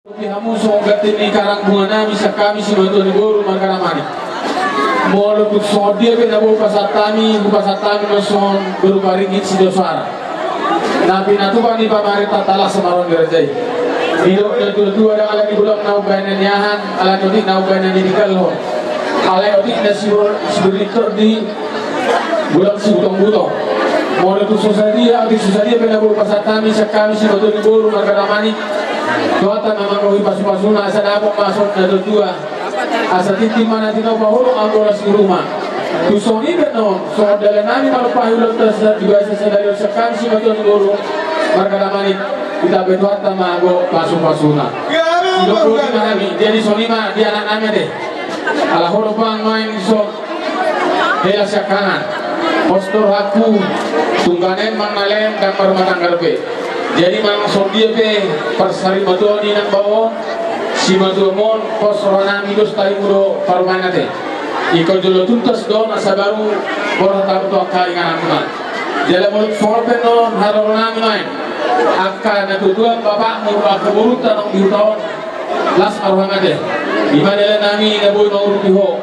Hamu so gatin ni karang bunga nami sa kami si Manto ni Guru Markanamani. Molo tu so dia pe nabo pasatami mason berupa ringit si dosara. Nabi natu pani pamare tatala samaron gerjai. Hidup dan dua ada ala di bulan nau banan yahan ala jodi nau banan di kalho. Ala jodi nasi berlikur di bulan si butong. Molo tu susadia pe nabo pasatami sa kami si Manto ni Guru Markanamani. Tuata memang rohi pasu-pasuna asa dapok masuk na dua asa titi mana tino pahulu anggola si rumah tusoni benon so dalam nami malu pahulu tersa juga sesadari sekam si Manto ni Guru Markanamani kita betuata mago pasu-pasuna hidup nami jadi sonima di anak nami deh ala holo bang main so hela sakanan postur aku tungganen mangalem dan marmatang garbe. Jadi memang dia pe persari matoni nang bawo si matumon posronami dos tali muro parmanate iko jolo tuntas don asabaru bor tabu to kai ngana jala mulut forpe no haronami main akka na tudua bapak muru akaburu tanong diutawan las arwangate imane nami na boy no rupiho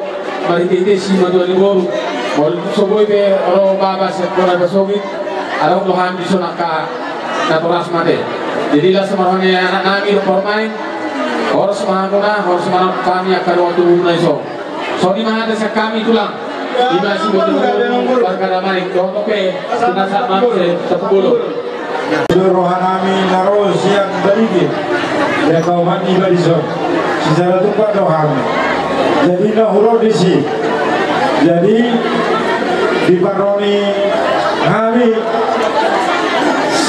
mari tete si matoni boru bol soboy pe ro baba se kona basogi arau lohan bisonaka naturas mate jadi lah semarone anak nami permain harus manguna harus manap kami akan waktu bunai so di mana desa kami tulang di masih betul-betul Markanamani dope jenazah mamse tepuluh rohanami naros yang berikut ya kauman iba di so secara tumpah rohani jadi nahuro disi jadi di paroni kami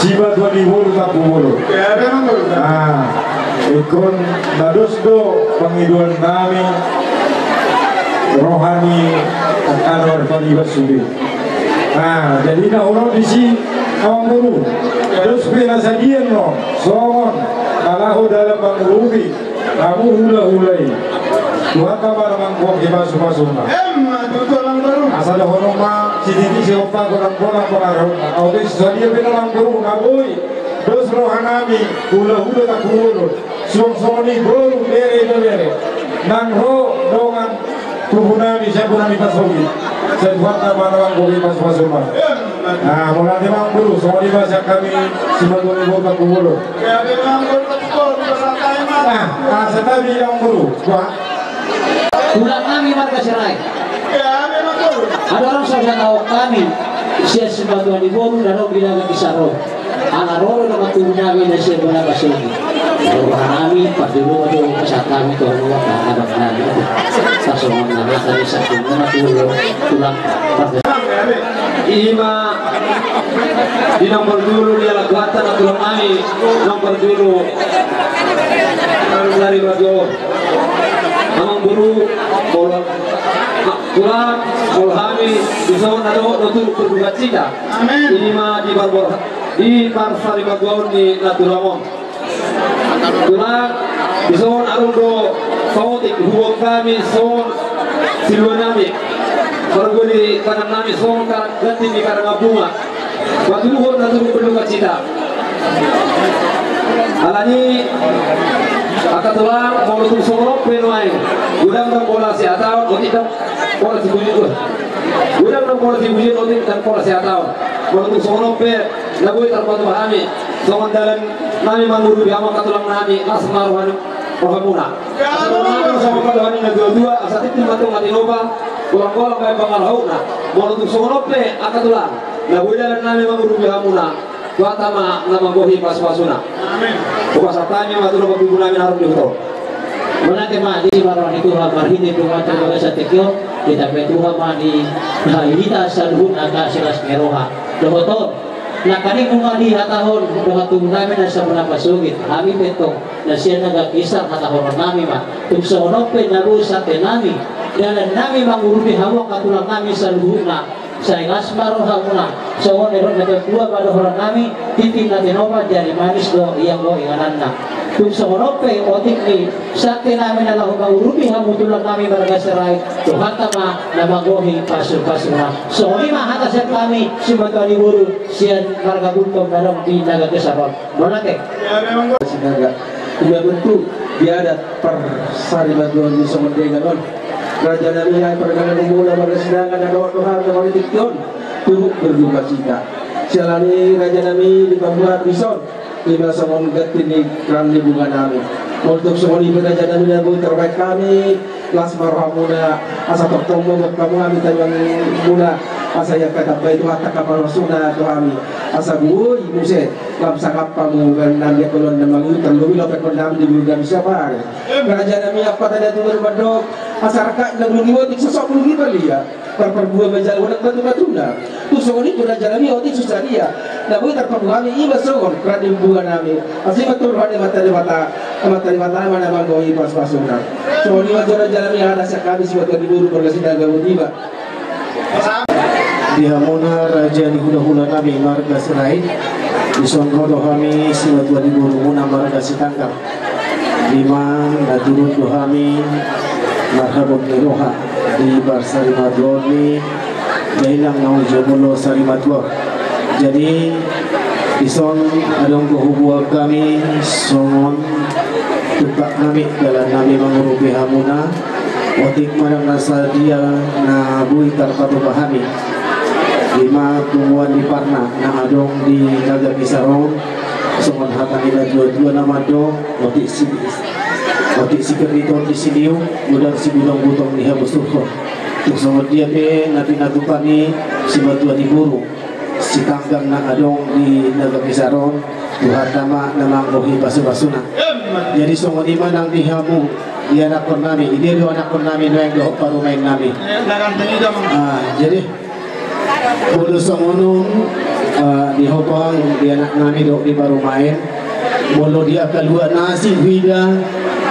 siba dua libur tak bulu. Ya memang betul. Ikon badus do pengiduan kami rohani anwar kalibat subi. Jadi nak orang di sini awam guru. Terus bila sajian no, songon malahu dalam bangrubi, kamu hula-hulai. Tuhan kabar mangkok di masuk-masukna. Asal orang mah sini siapa kurang-kurang pengaruh. Audis sajian bila mangkuru ngabui. Dos rohanami hula-hula tak hulu. Song-songi guru bere-bere. Nang ro dongan tuhunami sabunami pasogi. Sebuah kabar mangkok di masuk-masukna. Mulai di mangkuru soal di bahasa kami sebagai ibu tak hulu. Ya di mangkuru tak hulu bahasa kami. Setabi mangkuru. Ulang kami marga serai. Ya memang betul. Ada orang saudara tahu kami sia sebagian di bawah dan orang bilang kisaro. Anak orang dengan turunnya dan sia benar pasal ini. Kalau kami pas dulu itu pesat kami tu orang ada kami. Pasal mana tadi satu mana tulang marga. Ima di nomor dulu dia lakukan aturan kami nomor dulu dari radio. Amang guru pulang bolhami bisa nado nutur berduga cita. Ini mah di barbor di parsari baguan di naturamon. Pulang bisa arundo sautik hubung kami son siluan nami. Baru di tanam nami son ganti di karang bunga. Waktu dulu natur berduga cita. Alani akatulang mau nutur sorok penuai gudang dan bola sehatau otik dan bola sibunyi tu gudang dan bola sibunyi otik dan bola sehatau mau nutur sorok pe nabui terbantu kami songan dalam nami manguru biama katulang nami asmar wani rohamuna nami sama kadang ini dua asal itu matung mati loba bolang-bolang kayak bangalhauna mau nutur sorok pe akatulang nabui dalam nami manguru biamuna Tuatama nama bohi pas-pasuna. Amin. Upasatanya matur babu namin harus diuto. Menake madi maroni Tuhan marhini Tuhan terbaga satekyo kita petuha madi hita salhun aka silas meroha. Dohotor nakani kumadi hatahon dohatung namin na sa manapasugit. Ami petong na siya nagakisar hatahon nami ma. Tumsonope narusa tenami dan nami mangurupi hawa katulang nami salhuna. Saya ngasmaro hamuna so neron na dua pada orang kami titim na tinoma dari manis do yang go ingananna kung sa monope otik ni sa namin na lahu kaurupi hamutulang kami barangay serai Tuhan tama na magohi pasur-pasur na so ni mahata sa kami si Manto ni Guru siya marga buntong narong di nagakasarot monake sinaga iya bentuk biadat persaribaduan di Somendeganon Raja Nabi yang perdagangan umum dan berkesenangan dan doa-doa dan politik turut berduka cita. Sialani Raja Nabi di Papua Bison lima somon gatini kran di bunga nami. Untuk semua ibu Raja Nabi dan terbaik kami kelas marhamuna asa tertomo kamu kami tayang muna asa yang kata itu hatta kapal rasuna kami asa buoi muse lam sakap pamu dan dia kolon dan mangu terlebih lopek kondam di bulan siapa Raja Nabi apa tadi turun badok asa raka dan lugi sosok lugi belia perbuah menjal unak batu-batuna tu songoni tu Raja Nabi oti susah dia nah boleh terpabuhami iba songon kerana hubungan kami asli betul pada mata mana mangoi pas-pasuna songoni wajar Raja Nabi ada sekali suatu diburu berkasidah gawe tiba dihamuna raja di hula-hula kami marga serai disonrodo kami siwat wadi burumuna marga sitangkap lima naturut dohami marhabun niroha di barsari madroni jailang nau jomulo sari madwa jadi ison adong kehubuan kami songon tupak nami dalam nami mengurupi hamuna otik marang nasa dia na bui tarpatu bahami lima tungguan di Parna na adong di Naga Kisaron songon hata nila dua nama dong otik sikir dito di siniu udang si budang butong di habusurko tuk songon dia pe napi natupani si batua di buru si tanggang na adong di Naga Kisaron tuhatama na manggohi basu-basuna jadi songon ima nang dihamu di anak kon nami ide do anak kon nami no yang do paru main nami jadi Bulu songonong di hopang di anak nami dok di baru main bolo dia keluar nasi vida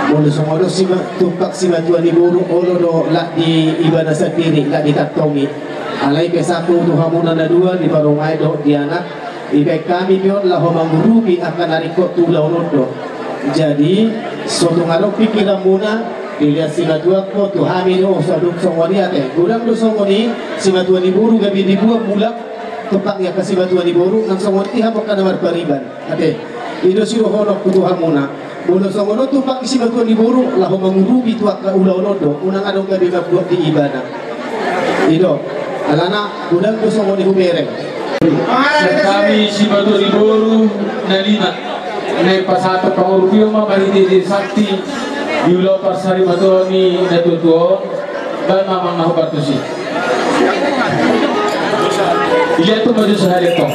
bolo songonong si tupak si batuan di buru olo do lak di ibadah sendiri lak dikatongi alai kesaku tu hamuna na dua di baru main dok di anak ibai kami pion lah homang rubi akan narikot tu launodo jadi suatu ngarok pikiran muna dilihat si batua ko tu hamil oh saduk songoni ate gudang do songoni si batua di buru gabi di buah mulak tempat ya kasih batua di buru nang songoni hamok kana mar pariban ate ido siro honok tu hamuna bulu songono tempat si batua di buru lah mengurubi tu ka ulau-ulau unang adong gabi buat di ibadah ido alana gudang do songoni hubereng kami si batua di buru na lima ne pasata pangurupio ma bari di sakti Yulo Parsari Matoni Netutuo dan Mamang Nahu Bartusi. Iya itu maju sehari toh.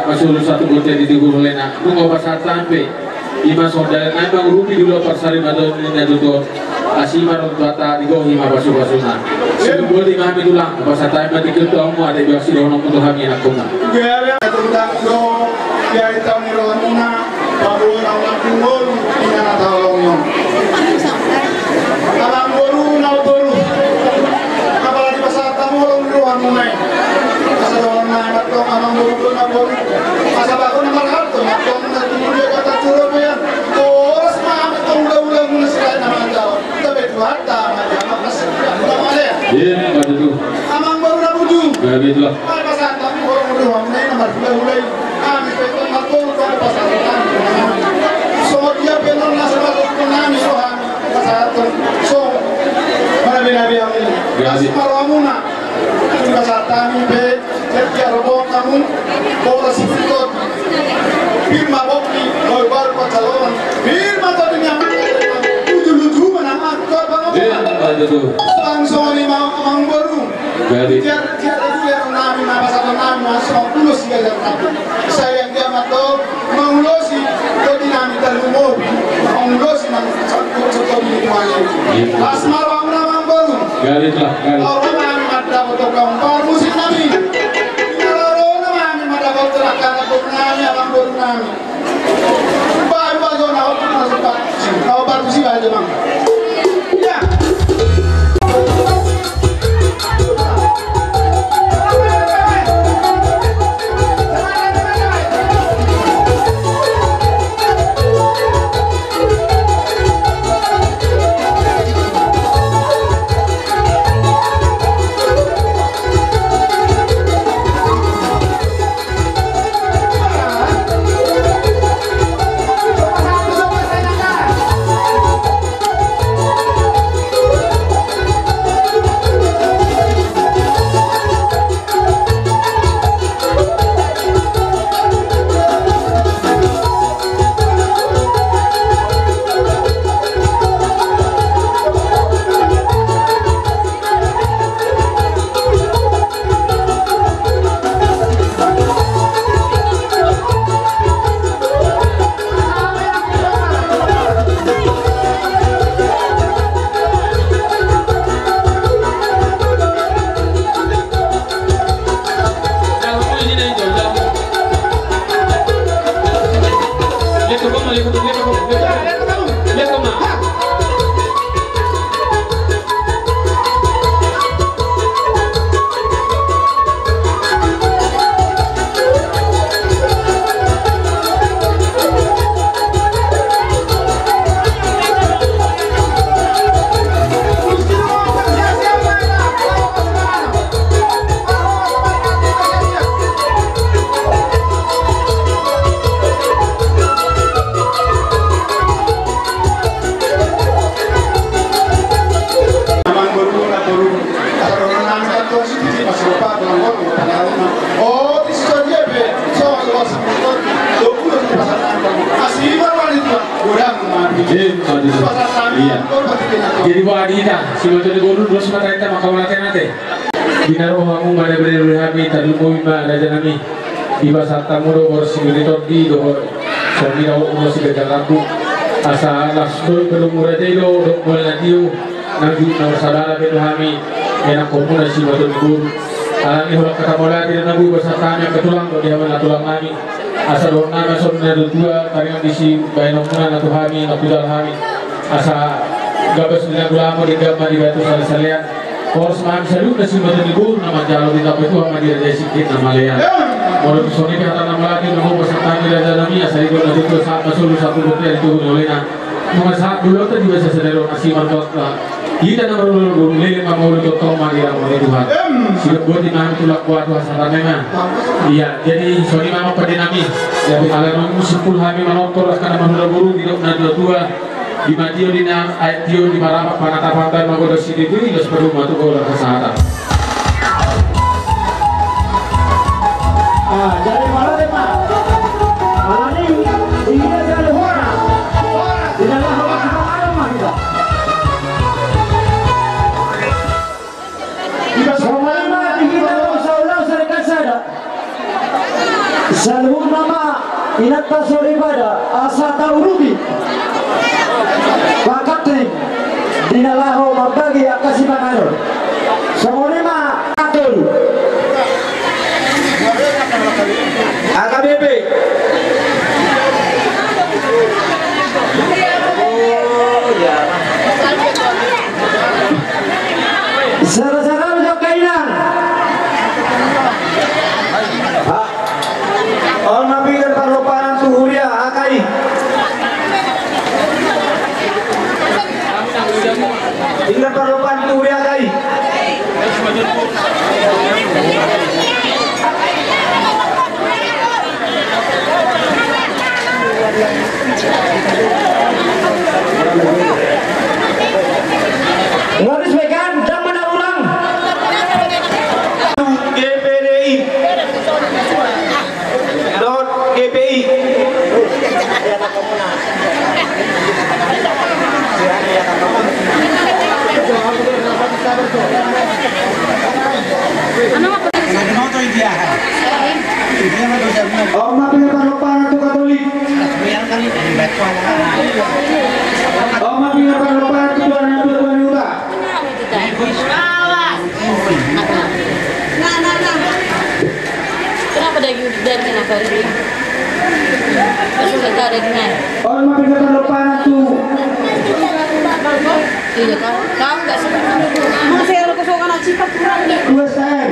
masuk satu bote di guru lena nunggu pasar sampai ima saudara nambang rupi dulu persari atau ini tuh asimar untuk ata di gohi ma basu basuna sebelum di kami tulang pasar time mati kita kamu ada biasa di orang untuk kami anak kuma Gaya tentang do ya itu mirona baru orang tinggal ina natawongyo. Alam baru na baru. Kapala di pasar tamu orang luar munai. Pasar orang na atau alam baru na baru. Pasar baru na marhal tu atau na dia kata curug ya. Terus mah udah menasihkan nama tahu. Tapi tu harta macam apa sih? Nama dia. iya pada tu Alam baru na buju. gak betul lah Pasar tamu orang luar munai nomor mulai. Kami peton matul kalau pasar tamu. So dia penon nasa matul nami sohan. So, manabi-nabi ang kasi maramuna kung kasatami be kerja robot kamu bola sifutot firma bokni normal pacalon firma to dunia lucu-lucu menang ko iya pada tu langsung ni mang baru jadi dia itu yang nami pasal nami masuk tulus dia saya dia mato mengulosi to dinamika lumur mengulosi nang satu di tuanya asmar wamna mang baru galit lah galit orang nami ada foto gambar musik nami kalau nami ada foto rakan nami mang baru nami baru na waktu masuk pak kau baru sih aja bang ya iya jadi wadina si motor di guru terus mereka makamalakan nate binaroh kamu mana beri habi tadi mau ima ada janami di pasar tamu do borsi monitor di do sobi do ulo si gagalaku asa lasdol belum murah do do boleh tiu nanti nomor saudara betul kami enak komuna si motor di guru alami hulak kata mola di nabu pasar kami ketulang do dia mana tulang kami asa do nama sonnya do dua taringan di si bayi nomuna natu kami napudal kami asa gabas nila gulamo di gamma di batu salian kors maam salu na si motor di guru nama jalo di tapo itu ama dia jadi sikit nama lean Moro soni kata nama lagi nama pasar kami ada nami asa itu nanti tu saat masuk satu butir itu olehna nomor saat dulu tu juga sesedero nasi martot kita nama dulu lele mau lu totong magi orang oleh Tuhan sudah buat di mana tulak kuat hasanah memang iya jadi soni mama pada nami ya kalau musim pul kami menonton karena mana guru di dua tua di matio di nang aitio di marapa panata pantai magodo sini itu ini seperti matu kalau kesehatan Jadi mana deh Pak? Mana nih? Ini jadi hora. Di dalam hora kita ada mah kita. Semua ini kita usaha ulang serkan sada. Selalu inat pasal ibadah asa taurubi pakatring dinalaho mabagi akasi panganon semone ma atul AKBP Sarasara jauh kainan on mapingan parlopanan tuhuria akai tinggal parlopanan tuhuria akai Waris Bekan dan mana ulang GPDI .GPI Oh, mapingan parlopanan tu Katolik. Oh, mapingan parlopanan tu Tuhan Yuda. Kenapa dari kenapa ini? Masuk ke tareknya. Oh, mapingan parlopanan tu. Iya kan? Kamu nggak suka? Masih ada kesukaan anak cipat kurang nih. Dua sen.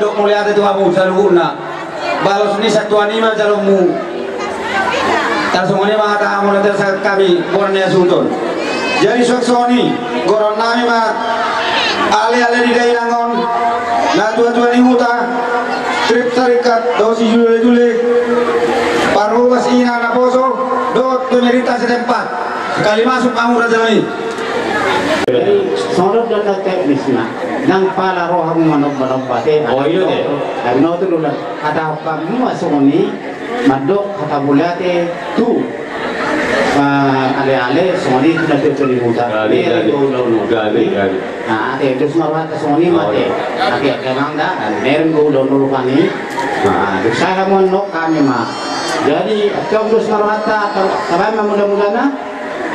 Dok mulia itu kamu saluna balos ni satu anima jalomu tar semuanya mata amun nanti kami bornea sultan jadi suksoni goron nami mat ale-ale di dayangon na tua-tua ni huta trip tarikat dosi jule-jule paruas ina na poso dot pemerintah setempat sekali masuk kamu rajani sonod na teknisnya nang pala rohang manog pate Oh iya deh. no tu lulan ada kamu masuk ni madok kata bulate tu ale-ale soni tu nanti tu dibuka Gali. nah terus marwat soni mate tapi memang dah meren go dono rupani nah saya mau nok kami mah jadi terus marwat sampai mudah-mudahan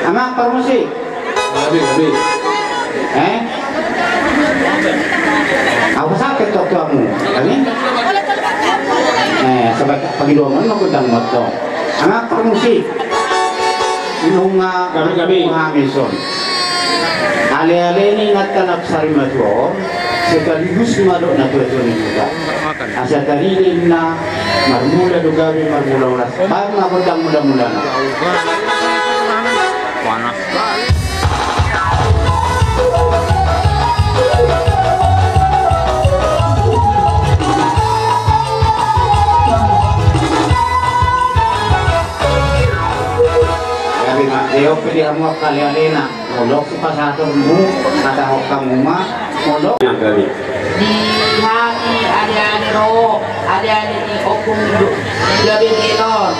ama permisi Habis. Aku sakit tuh kamu, kami? Sebab pagi dua malam aku dan motor. Anak permusik, nunga mison. Ale-ale ini ngatan aksari matuor, sekaligus madok na tuwa juga. Asa tadi na marmula dugawi marmula ulas. Baik ngabutang mudah-mudahan. Panas. Deo pili amok kalian molok si pasator mu kata hokam muma molok Yang kali. Di hari ada ro ada di opung gabi kelor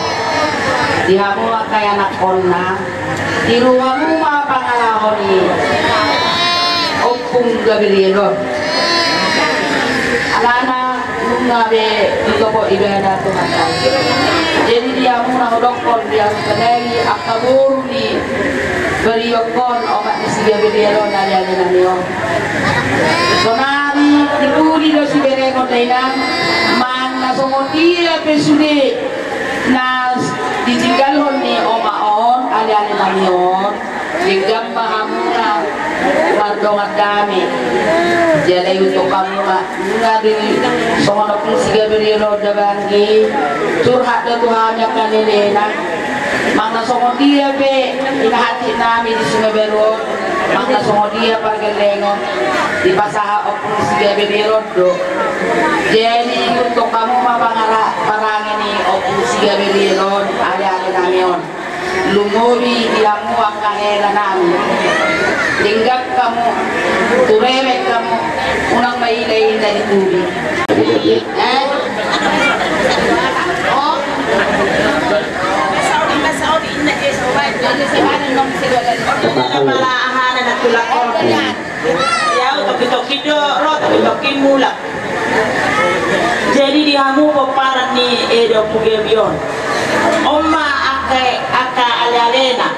di hamu kaya anak konna di rumahmu ma pangalahoni opung gabi kelor alana nungabe di toko ibadah Tuhan. Jadi dia muna dokon dia kelai akabur ni beriyokon obat ni siya bidero na dia na niyo. Sonari dipuli do si bereno tainan man nasomotia pesudi na ditinggalhon ni omaon ali-ali na niyo. Digam pahamuna wardongat kami jadi untuk kamu ngadi soalnya pun siga berielo dabangi curhat dan Tuhan yang kanilena makna songo dia be ina hati nami di sungai beru makna songo dia pargelengon di pasaha opun siga berielo do jadi untuk kamu mapangala parang ini opun siga berielo ada namion lumuri diamu angkahela nami tinggal kamu turewek kamu unang mailay dari tubi jadi diamu peparan ni edo pugebion oma aka ale-alena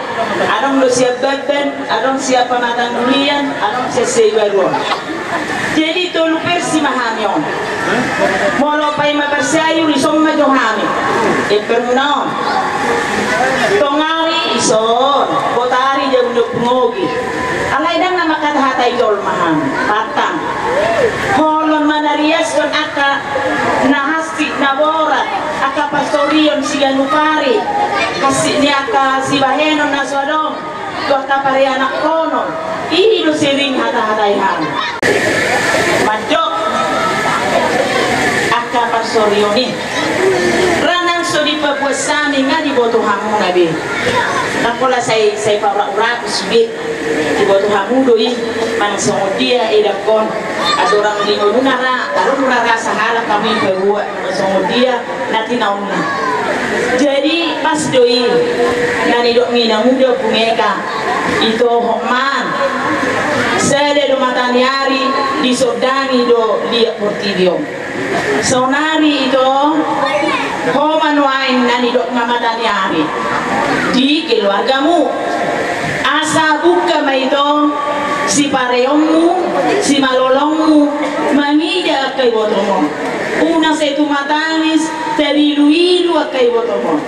adong lo siap beben adong siap pematan durian adong sesewaruan jadi tolu persi mahamion molo pai mapersayu isomma johami permunaon tongari ison kotari jabundok ngogi alay dang nama kata-hata idol maham patang holon manarias kon aka nahasti naborat aka pastorion siganupari kasih ni aka si bahenon na swadong kota pare anak kono ido sering hata-hataihan madok aka pastorion ni ranang so di papuasani nga di boto hamu nabi nakola say para-ura kusubit di boto hamu doi mansong dia edakon adorang di nunara taruh nunara sahala kami berbuat mansong dia nanti nauna jadi pas doi nani dok mina muda pungeka itu hokman sede do matani hari di sodani do liak portidio sonari itu homan wain nani dok ngamatani hari di keluargamu asa buka maito si pareommu si malolongmu mangida kai botomo una setu matanis terilu-ilu kai botomo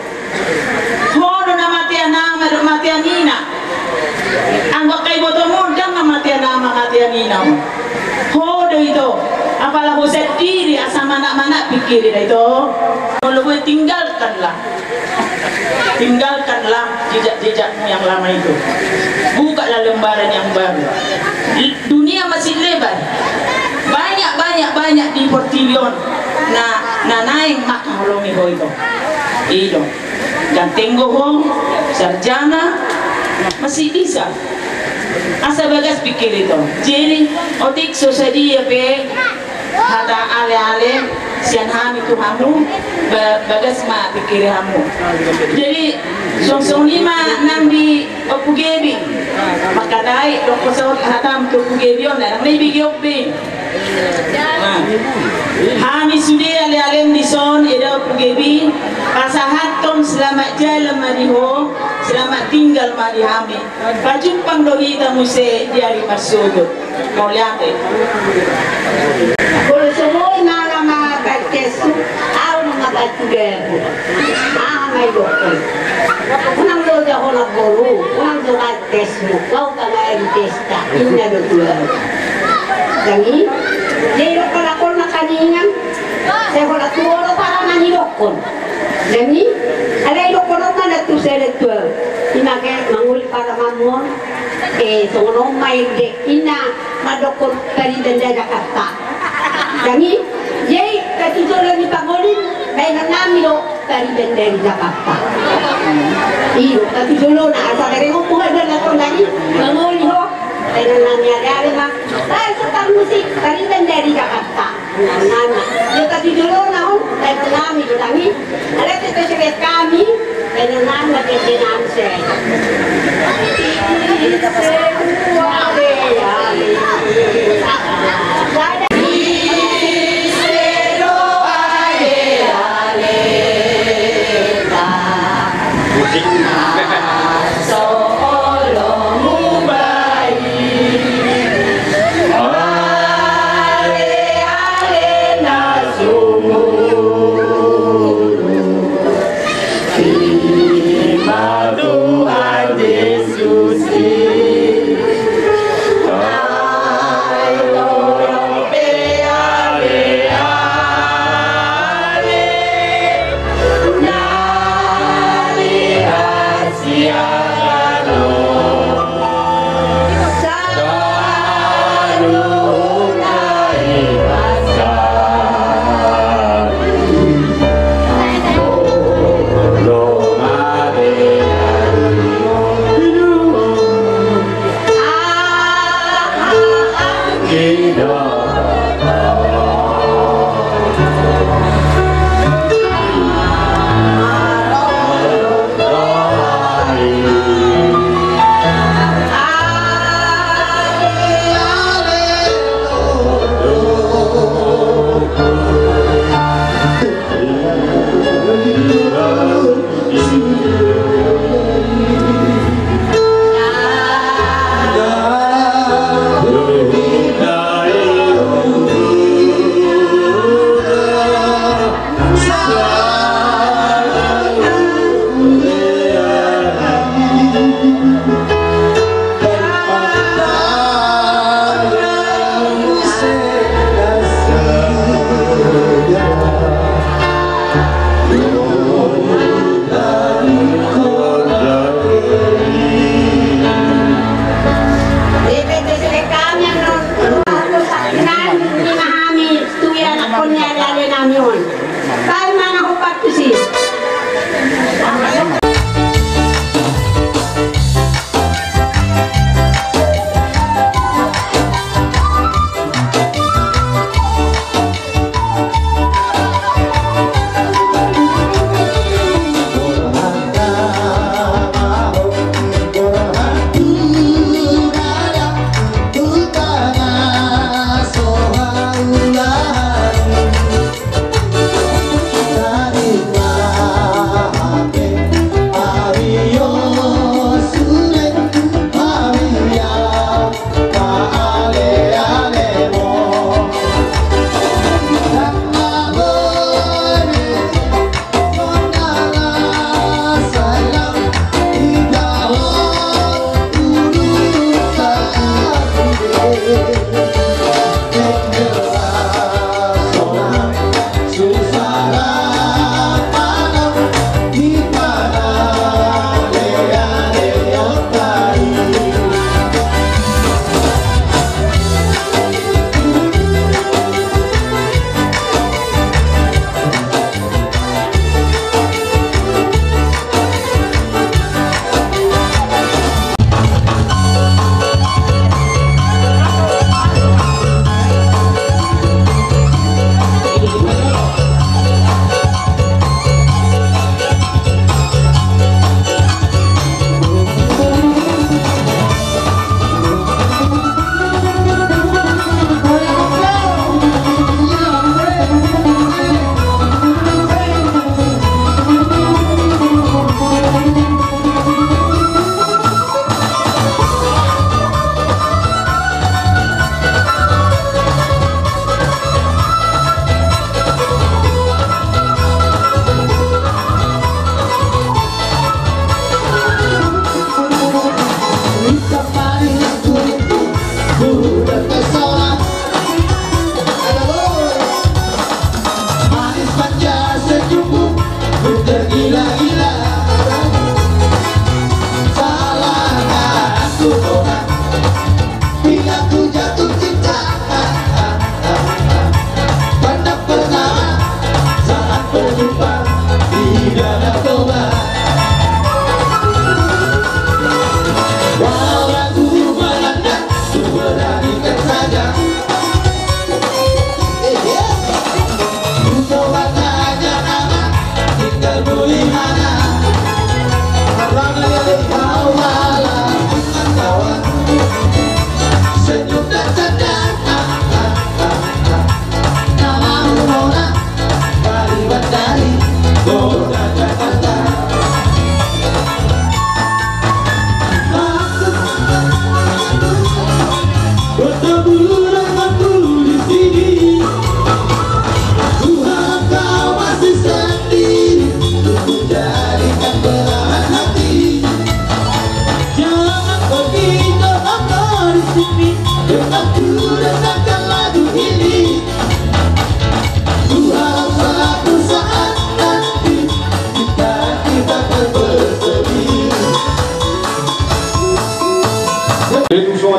hono na matiana matianina anggo kai botomo dan na matiana matianina hodo itu apalah boset diri asa mana-mana pikir itu kalau tinggalkanlah jejak-jejakmu yang lama itu bukalah lembaran yang baru dunia masih lebar, banyak di portilion na naik makaholomi ho itu dan tenggo ho sarjana masih bisa asa bagas pikir itu. Jadi otik sosadia pe hata ale sian ham itu hamu bagas ma pikir hamu. Jadi song lima nang di opugebi maka dai dok pesawat hatam ke opugebi on nang lebih giobe. Hami sudah ale di son eda opugebi pasahat tom selamat jalan mariho selamat tinggal mari hami pajumpang doi tamu se diari masuk mau lihat kalau semua nama kesu au nama katuge mai dokter unang do ja hola bolu unang do kesu kau kana testa inna do tua jadi dia kalau kau nak kaningan saya hola tua para nani dokon jadi ada dokon mana tu saya tua ina ke mangul para mamon sono mai de ina madokon dari denda Jakarta jadi yei katujuan di pagolin kaya nami do dari denda Jakarta iyo katujuan na asa dari ngumpul ada naton lagi mangul ho kaya nami ada ma ay suka musik dari denda Jakarta nana yo katujuan na ho kaya nami do lagi ada spesialis kami kaya nami kejenan saya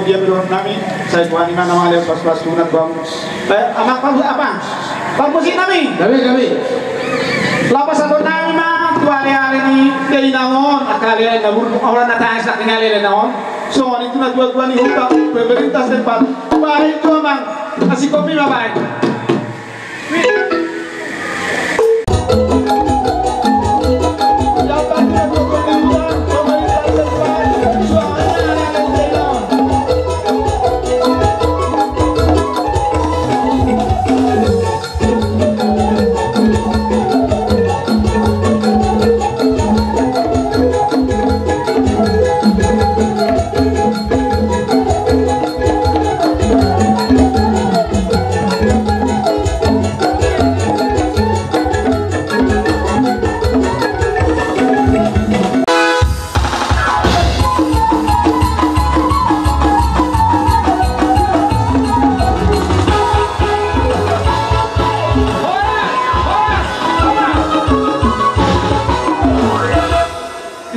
Dia menurut kami, saya Tuhan Iman nama Alif pas sunat bang. Amak apa? Bang musik kami. Kami. Lapas satu nami mah tuan hari ini dari naon akali nabur orang natanya sak tinggal dari naon. So itu na dua ni hutang pemerintah setempat. Baik itu bang kasih kopi bapak.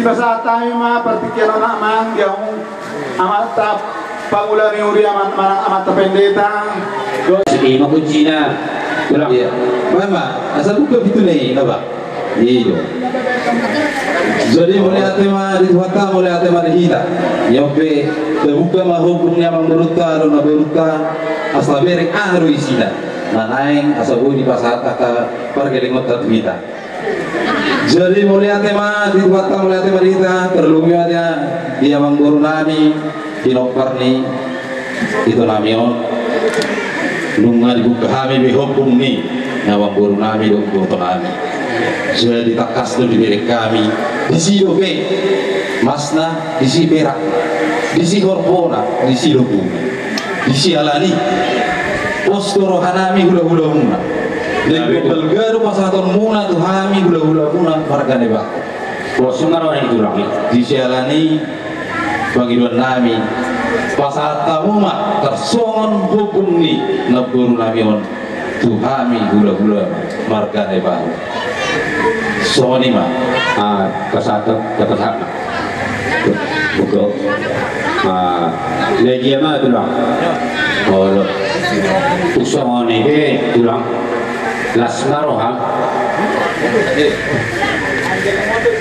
Basa tayo mga partikyano na amang yung amat pangulari uri amat pendeta. Sige, makunci na. Kurang. Iya. Mama, asal buka pintu nih, apa? Iyo. Jadi mulai hati mah di Tuhan, mulai hati mah di kita. Yope, terbuka mah hukumnya menurutkan, atau menurutkan asal berek aru isina. Nanaing asal buni pasar kata pergelingot kita. Jadi mulia tema di Batam mulia tema kita terlumnya dia mengguru nami dinokarni itu namion lunga dibuka kami bihukum ni nawang guru nami dong guru nami sudah ditakas tu di diri kami di si dope masna di si perak di si korpona di si lubu di si alani postoro hanami hula-hula muna Dek belgaru pasaton muna tu hami gula-gula muna warga neba. Bosungar orang itu lagi. Disialani bagi dua nami pasata muma tersongon hukum ni naburu nami on tu hami gula-gula warga neba. Soni ma pasata kata betul. Lagi apa tu lang? Oh, usahon ini tu lang. Lasmaro ha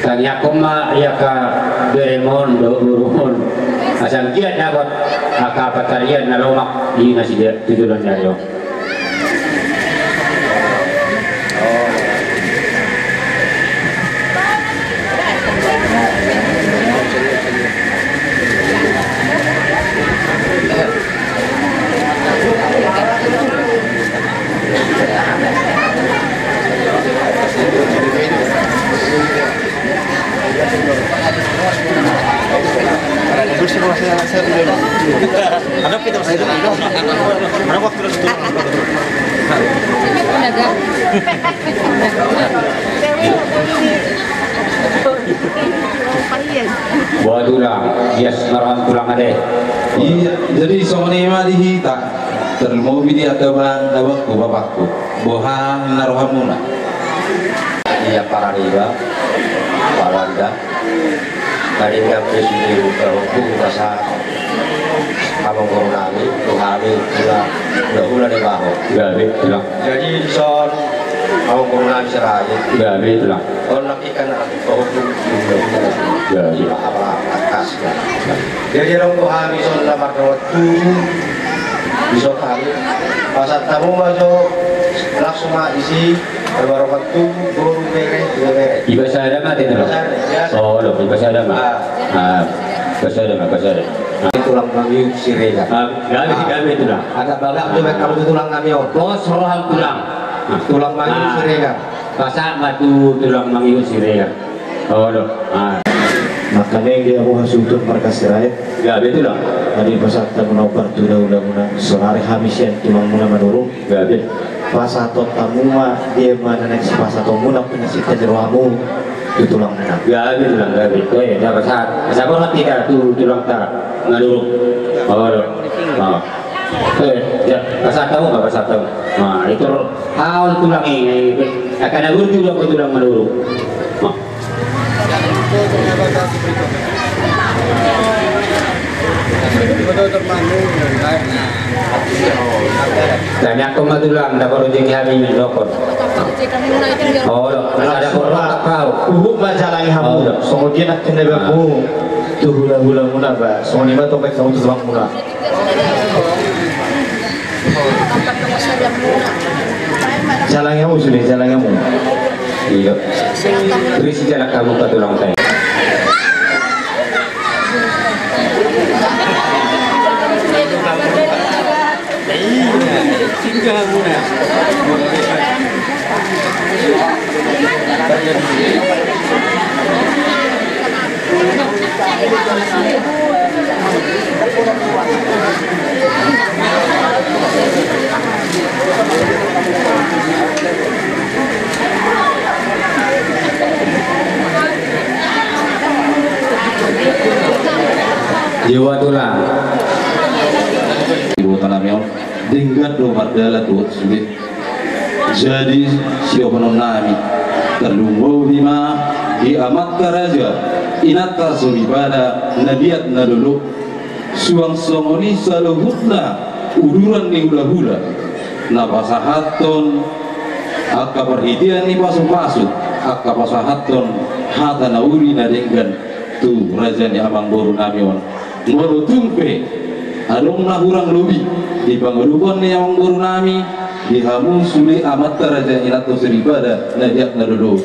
tanya koma ya ka Doraemon Doraemon asal dia dapat aka patarian na lomak di nasi dia tujuan nyario Ada kita masih ada waktu lagi. Buat tulang, yes, naran tulang ada. Iya, jadi sonima dihita termobi di agama dawakku bapakku bohang narohamuna. Iya para riba, Walanda, Karinga Presiden Terhukum Rasa Abang Koronami, Tuhami, Udah di bawah. Jadi son Abang Koronami serai. Orang ikan terhukum jadi apa atas. Jadi orang Tuhami son lamar waktu bisa kali pasat tamu masuk langsung isi waktu guru mere. Iba saya ada mati tu. Oh, lo iba saya ada mati. Bahasa ada. Tulang kami sirega. Kami tulang. Agak balak tu kamu tulang kami. Bos roham tulang. Tulang kami sirega. Pasal matu tulang kami sirega. Oh, lo. Makanya yang dia mau untuk markas rakyat. Ya betul lah. Tadi pasal tamu tu dah sehari habis yang tulang mula menurun. Ya betul. Pasato tamuma dia mana nek pasato muna penyisikan jeroamu itu tulang mana? Ya betul lah. Ya betul. Ya pasal apa tidak tu tulang tak menurun. Oh. Ya pasal tahu nggak pasal tahu. Nah itu hal tulang ini akan ada tulang menurun. Dan aku matulang dapat rezeki kami mendokor. Oh, ada korban kau. Uhuk baca lagi hamu. Kemudian nak kena berku. Tu hula muna ba. Semua ni topik sama tu sebab muna. Jalan kamu sudah jalan kamu. Iya. Berisi jalan kamu ke tulang saya. Jiwa tulang. Ibu tanamion dengan domar dalat buat sulit. Jadi siapa nami terlumbu bima diamat karaja inata suribada nadiat nadulu suang songoni saluhutna uduran ni hula-hula napasahaton akka perhitian ni pasu-pasu akka pasahaton hata nauri nadenggan tu raja ni amang boru namion ngoro tumpe adong nahurang lubi di pangadupan ni amang boru nami dihamu suli amat raja inato seribada nadiak nadulu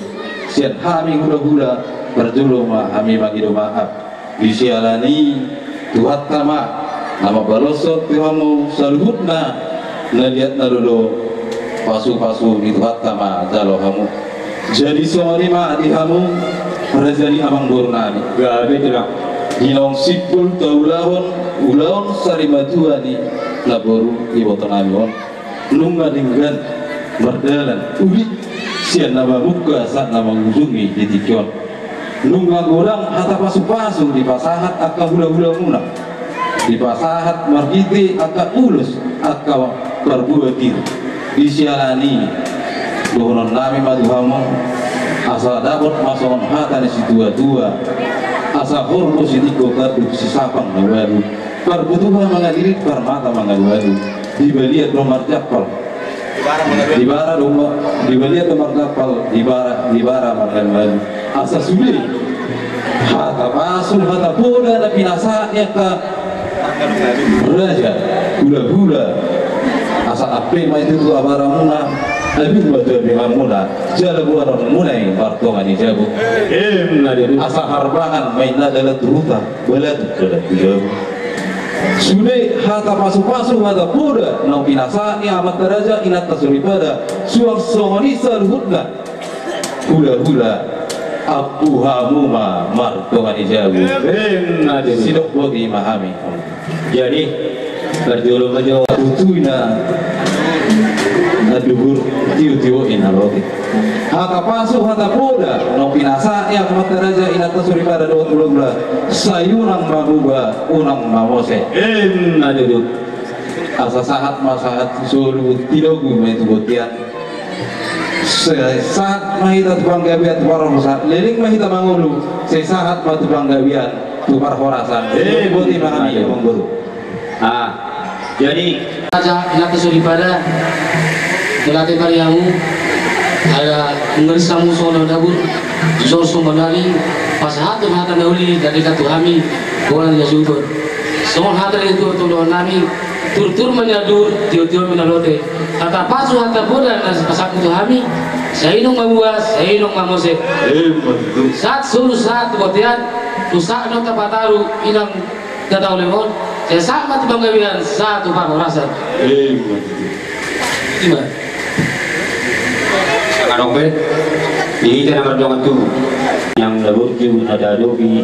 siat hami hula-hula berjuluma hami magido maaf disialani tuhat kama nama balosot tuhamu saluhutna nadiak nadulu pasu-pasu di tuhat kama jalo hamu jadi soalima dihamu raja ni amang boru nami gabe tidak dinong sipul taulahon ulahon sarimatuani laboru ibotonamion lunga dengan berdalan ubi sian nama muka saat nama ujungi di tikion lunga gorang hata pasu-pasu di pasahat akka hula-hula muna di pasahat margiti akka ulus akka perbuatir di sialani dohonon nami maduhamu asa dapat masongon hata ni si tua-tua asa hormo si tiko karduk si sapang na baru perbutuhan mengadiri permata mengadu-adu di baliat nomor kapal di bara domba di baliat nomor kapal di bara makan asa suli hata pasul hata poda na pinasanya ka raja hula-hula asa ape mai itu abaramuna lebih betul dengan muna jala buaran munai partongan jabu asa harbangan mainna dalam turuta belat dalam jabu sudah hata pasu-pasu hata poda nau pinasani amat raja inat tasuripada suang songonisa luhutna hula-hula Abu Hamuma martuhan ijabu sidok boti mahami. Jadi berjolo majo tutuina aduhur tiu ina roti. Hata pasu hata poda no pinasa yang mataraja ina tasuri pada 20 sayunang mabuba unang mamose aduh asa sahat masahat sulu tidogu itu botian saat mahita tubang gabian tu parang saat liling mahita mangulu sesahat mah tubang gabian tu par horasan boti mahami ya guru. Jadi aja ina tasuri pada Dilate Mariamu ada ngerisamu sono dabur soso manali pas hatu hata nauli dari katu kami bulan ya syukur semua hata itu tuh nami tur menyadur tiu minalote kata pasu hata bodan nas pasak itu kami saya inung mabuas saya inung mamose saat sulu saat botian tusak nota pataru inang datau lemon saya sama tuh banggawian satu pak rasa gimana Anope, ini kita berdoa tu yang lebur tu ada dobi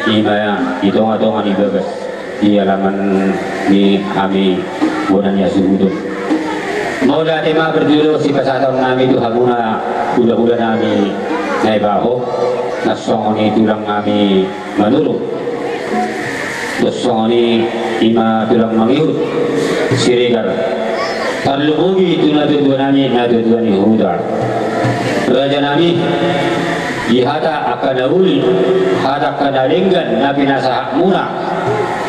di mana itu ada di bagas di halaman di kami bulan Yasudu. Mau dah tema berdua si pasal kami itu hamuna udah kami naik bahu, nasong ini tulang kami menurut, nasong ini ima tulang mengiut sirigar. Terlebih itu nami Huda. Raja nami dihada akan dauli, hada akan daringgan nabi nasah muna,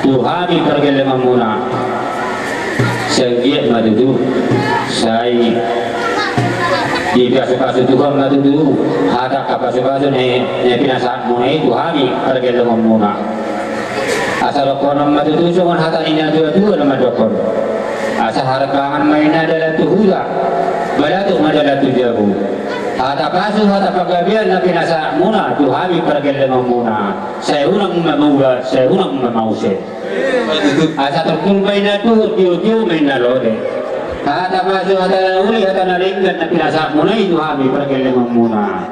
Tuhani pergelengan muna. Senggiat madu saya di biasa Tuhan madu hada kapasu nabi nasah muna itu Tuhani pergelengan muna. Asal konon madu cuma hada ini dua nama doktor. Asa harapangan main adalah Huda, balatuk adalah Jabu. Hata pasu hata pagabian nabi nasa muna Tuhani pergelengan muna. Saya unang mamuga, saya unang mamause. Asa terkul main tiu main lode. Hata pasu hata uli hata naringgan nabi nasa muna Tuhani pergelengan muna.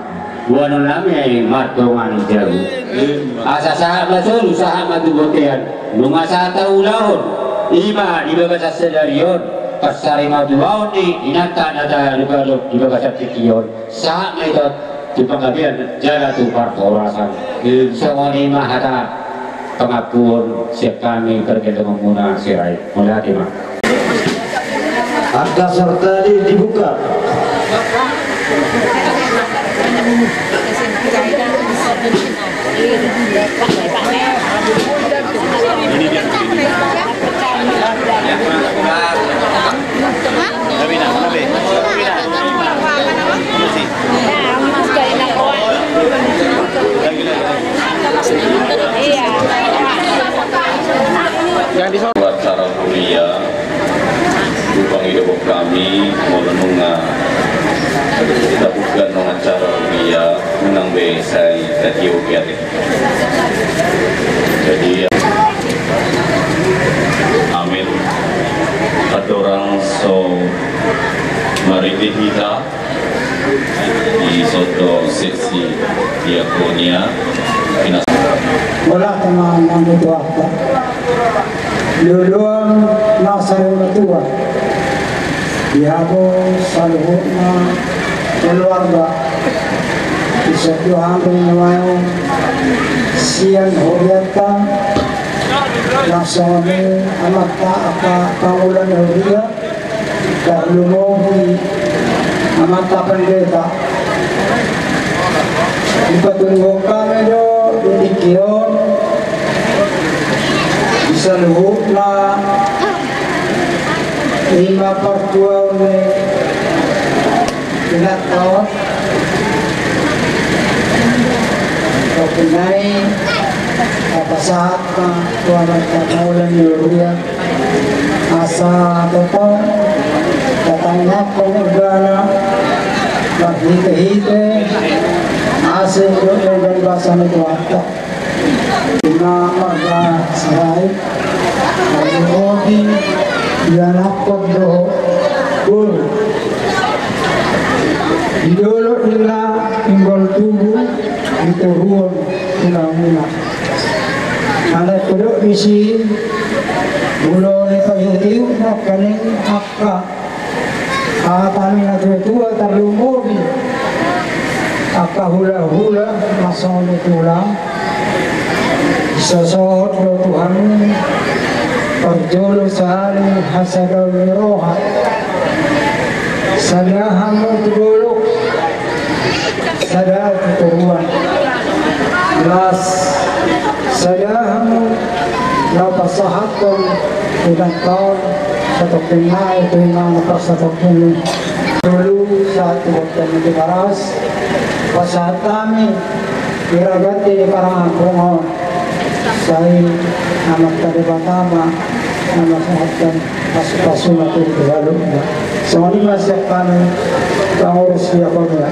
Buanon nami martongan Jabu. Asa sahabat sulu sahabat botean, lumasa taulahon. Ima di bagas sedarion pasari maduaon ni inata nada di bagas tikion saat itu di pengabian jaga tu partorasan semua ni mah ada pengakuan siap kami terkena menguna sirai mulai di mana harta serta dibuka buat cara kuliah lubang hidup kami mau menunggu kita bukan dengan cara kuliah menang besai tadi ukiat jadi amin ada orang so mariti kita di soto seksi diakonia wala teman itu apa luluan nasa tua diabo saluhutna keluarga bisa Tuhan menyuai sian horiata langsung ini amat tak apa pangulan horia tak lumohi amat tak pendeta ipatunggo kami do dikion bisa luhutna 5/2 ni ilat tahun Kenai apa saat Tuhan Kaulan Yuria asa tetap katanya penegara hite asing dari bahasa Tuhan Bina marga sarai Al-Modi Yanakot do Guru Idolo ila Imbol tubuh diturun ulang-ulang. Anak kuduk bisi bulo ni payutiu nak kaning akka kami na tua terlumuri akka hula-hula masang tulang sosot lo Tuhan perjolo sehari hasadal miroha sadahamu tuduluk sadar tuturuan las sadahamu napasahaton ilang taon sa tuktinay ito yung mga nakasatoktin dulu sa tuwagtan ng dibaras pasahat kami iragati parang bungo sa anak talibatama na masahatkan pasu-pasu na ito dihalo sa mga masyak kami pangurus siya pa ba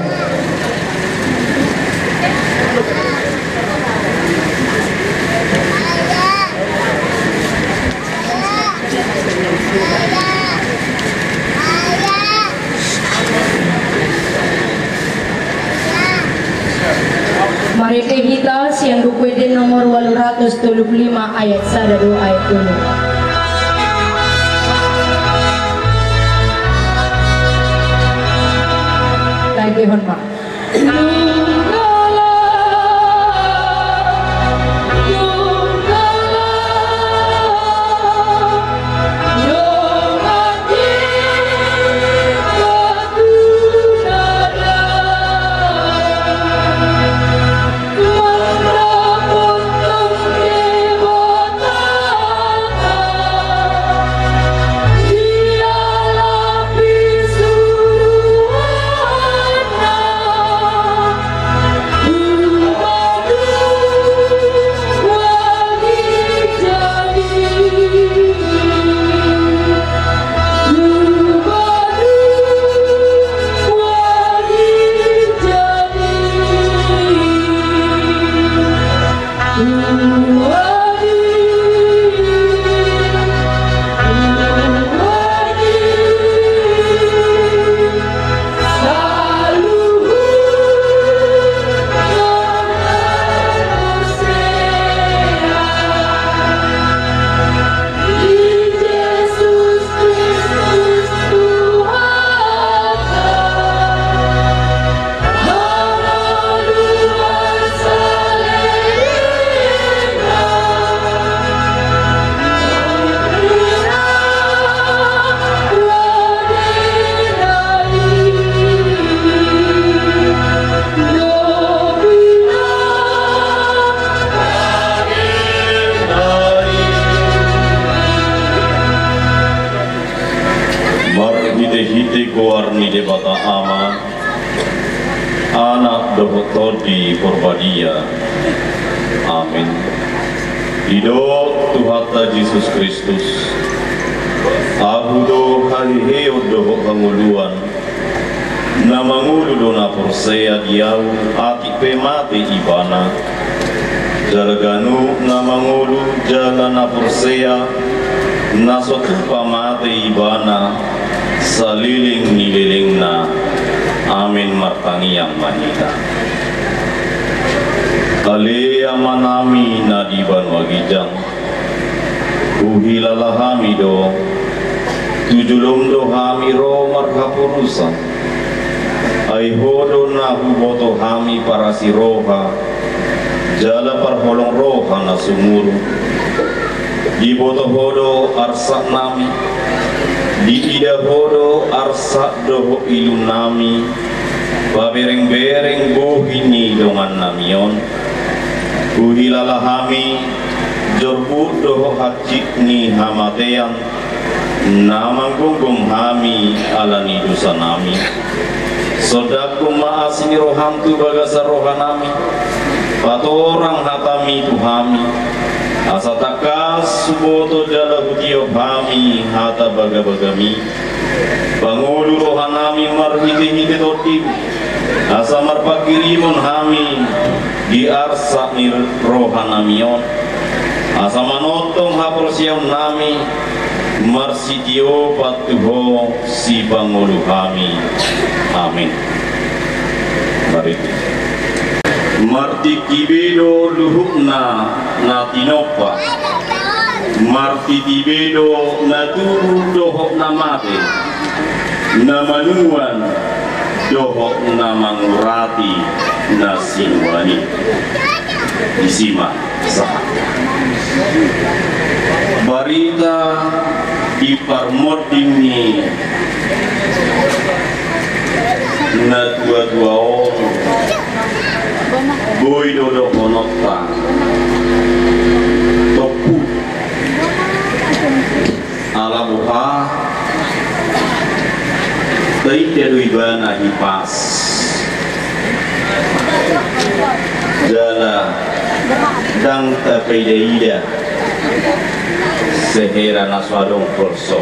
Mari kita siang Rukuidin nomor 875 ayat 1 ayat 2. Lagi hormat. de bata ama anak doktor di Porbadia. Amin. Hidup Tuhan Yesus Kristus. Abudo haliheo doho panguluan. Namangulu dona porsea diau ati pemate ibana. Jalaganu namangulu jalana porsea nasotu pamate ibana. Saliling nililing na amin martangi yang mahita. Alea manami na diban wagijang uhilalahami do tujulum do hami ro marhapurusan ay hodo na huboto hami para si roha jala parholong roha na sumuru di boto hodo arsak nami di ida hodo arsak doho ilun nami babereng-bereng bohini dongan namion uhilalahami jorbu doho hacik ni hamatean namanggunggum hami alani dosa nami sodakum maasini rohantu bagasa rohanami patorang hatami tuhami asatakas suboto jala hutiop hami hata baga-bagami bangulu rohanami marhiti-hiti toti asamar pakirimun hami di arsa nir rohanamion asamanotong haporsiam nami marsitio patuho si bangulu hami. Amin. Mari Marti kibedo luhukna natinopa, marti tibedo naturu dohok namate, namanuan dohok namangurati nasinwani. Disimak sah. Barita diparmodingi na dua-dua orang boy dodo honota topu ala buha taite duibana hipas jala dang tapaidaida sehera naswadong polso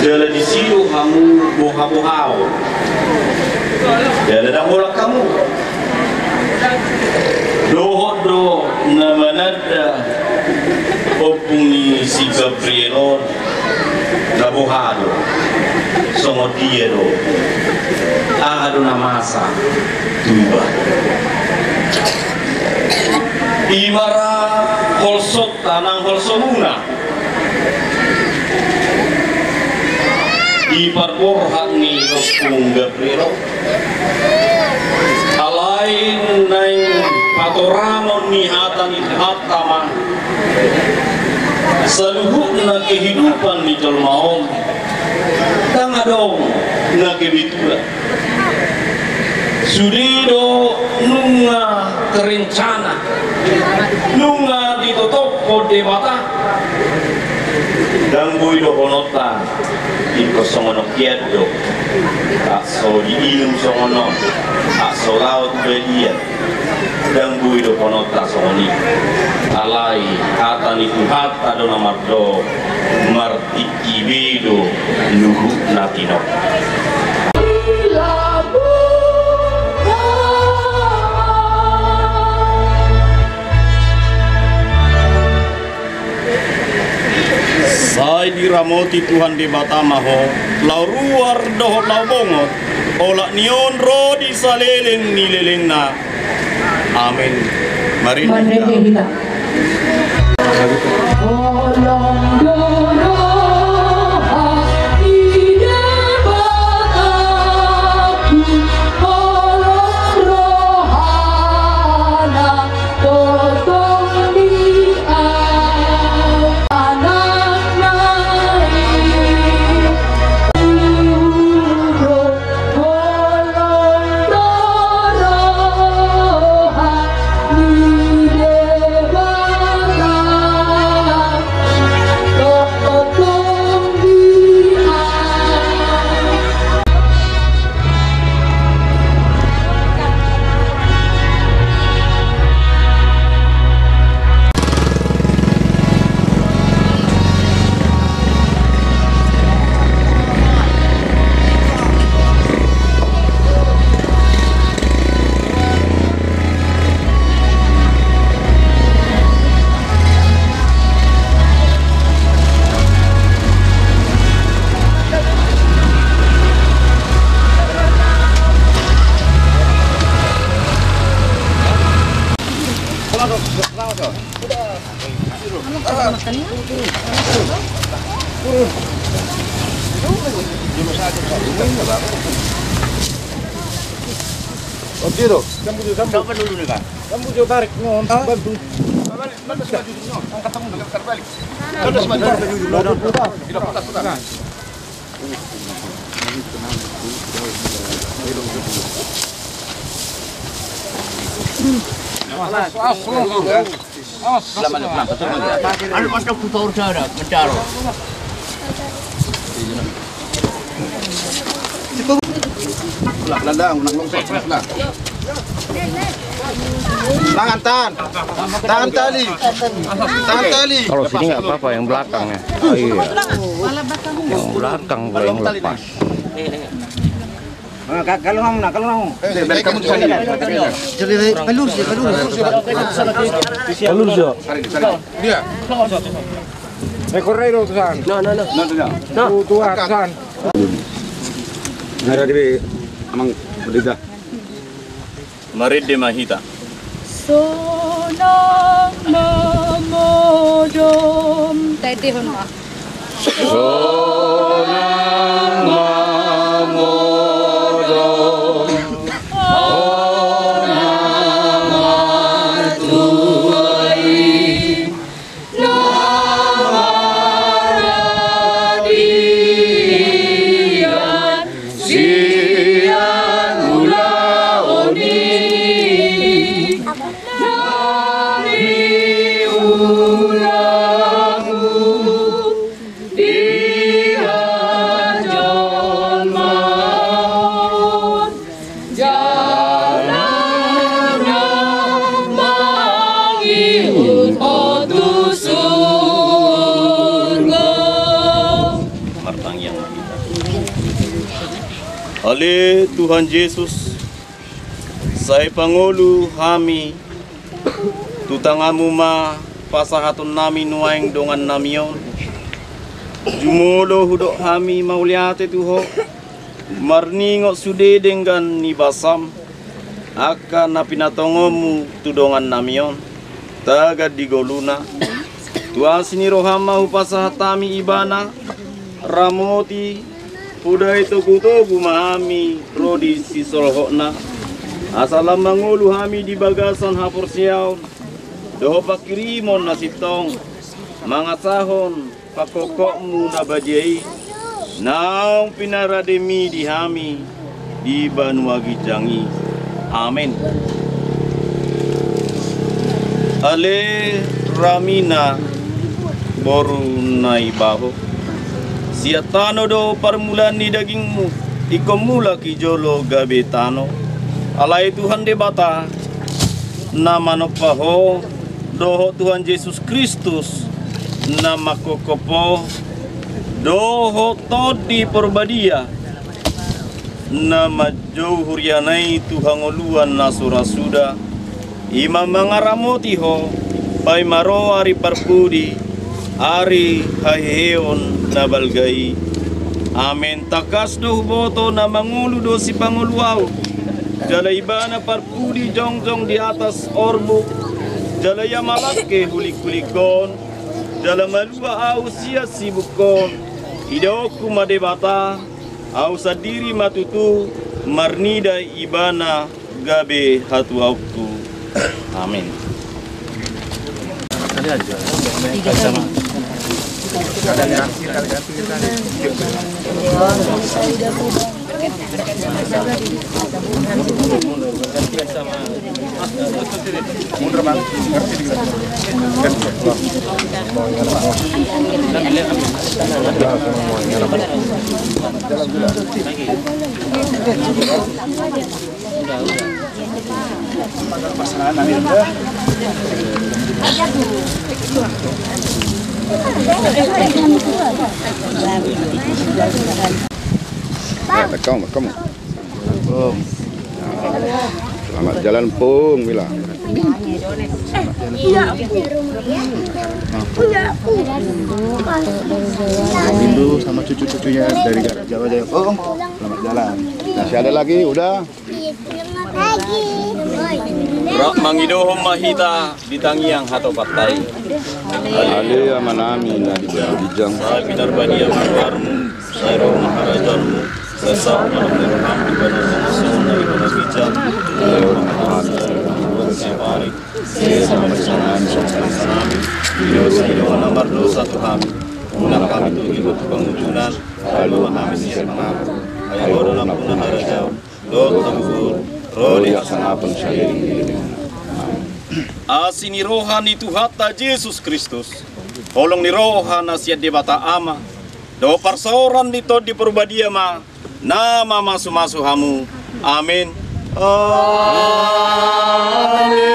jala di situ kamu boha-bohao jala dah bola kamu doho namanada opungi si Gabriel na bohado songo dia do ado namasa tuba imara holsot tanang holsomuna iparborhat ni Rostung Gabriel alain naing patoramon ni hatan hatama seluruh na kehidupan ni jelmaon tangadong na kebitulah sudido nunga kerencana nunga ditutup kode mata dan boido honota iko songono kiedo akso di ilum songono akso laut belia dan boido honota songoni alai atani kuhata dona mardo martiki bedo luhu natino Sai diramoti Tuhan di Batamaho, lau ruar doh lau bongot, olak nion ro di saleleng ni lelengna. Amin. Mari kita. Oke, kamu dulu nih kan. Kamu juga tarik, bantu. Angkat kamu dekat balik. Putar. Landang, tahan tali. Kalau sini nggak apa-apa, yang belakangnya. Oh iya. Yang belakang boleh yang lepas. Kalau mau. Dari kamu di sini. Pelur sih. Dia. Recorrero tusan. No. Tuan tusan. Nara di amang berdita. Marid de Mahita. Sonang mamodom. Tadi Honma. Sonang mamodom. Ale Tuhan Yesus, saya pangulu hami, tutangamu ma pasahatun nami nuaing dongan namion, jumulo hudok hami mauliate tuho, marningok sude dengan nibasam, akan napinatongomu tudongan namion, tagad digoluna, tuan sini rohama upasahatami ibana, ramoti, udah itu kutubu mahami rodi sisolhokna asalam mangulu hami di bagasan hapur siaw doho pakirimon nasitong mangasahon pakokokmu nabajai naung pinarademi di hami di Banuagi Jangi. Amin. Ale ramina boru naibaho siatano do permulaan di dagingmu ikomula kijolo gabetano alai Tuhan debata nama nopaho doho Tuhan Yesus Kristus nama kokopo doho todi porbadia nama jauh hurianai Tuhan oluan nasura suda imam mangaramoti ho pai maro ari parpudi ari haheon nabalgai. Amen. Takas doh boto na mangulu do si panguluaw. Jala ibana parpudi jongjong di atas orbu. Jala yamalake hulik-hulikon. Jala malua au sia sibukon. Idaoku madebata. Au sadiri matutu. Marnida ibana gabe hatu auku. Amin. Kamu. Selamat jalan Pung, Mila. Rindu sama cucu-cucunya dari Jawa Jaya. Oh, selamat jalan. Masih ada lagi, udah. Rak mangidohom mahita ditangi yang hato patai. Ali amanami na di bijang. Saya binar badia keluarmu, saya roh maharajamu, saya sah malam di benar sama dari benar bijang. Saya balik, saya sama bersama kami. Video nomor 21 kami. Punah kami itu ikut pengujunan, lalu kami siap maaf. Ayah orang punah harajau, dot tambur. Rodi hasanapun syairi asini rohani Tuhata Yesus Kristus tolong ni rohana siat debata ama do parsoran dito di perbadia ma nama masu-masu hamu amin amin.